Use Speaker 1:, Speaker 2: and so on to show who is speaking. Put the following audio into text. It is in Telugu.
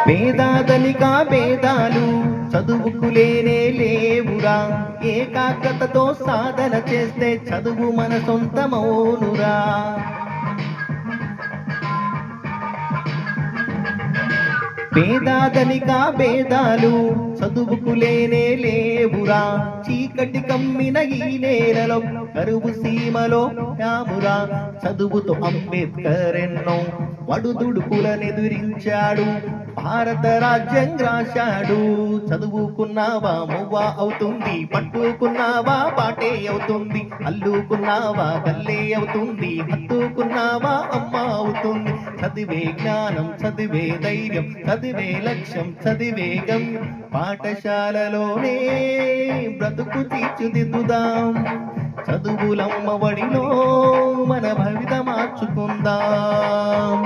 Speaker 1: పేదాదలిక భేదాలు చదువుకు లేనే లేవురా, ఏకాగ్రతతో సాధన చేస్తే చదువు మన సొంతమౌనురా. పేదాదలిక భేదాలు చదువుకు లేనే లేవురా, చీకటి కమ్మిన ఈ నేలలో కరువు సీమలో రామురా. చదువుతో అంబేద్కర్ ఎన్నో వడుదుడుకులనెదురించాడు, భారత రాజ్యం రాశాడు. చదువుకున్నావా మువ్వా అవుతుంది, పట్టుకున్నావా పాటే అవుతుంది, అల్లుకున్నావా గల్లే అవుతుంది, హత్తుకున్నావా అమ్మ అవుతుంది. చదివే జ్ఞానం, చదివే ధైర్యం, చదివే లక్ష్యం, చదివే గమ్యం. పాఠశాలలోనే బ్రతుకు తీర్చిదిద్దుదాం, చదువులమ్మ వడిలో మన భవిత మార్చుకుందాం.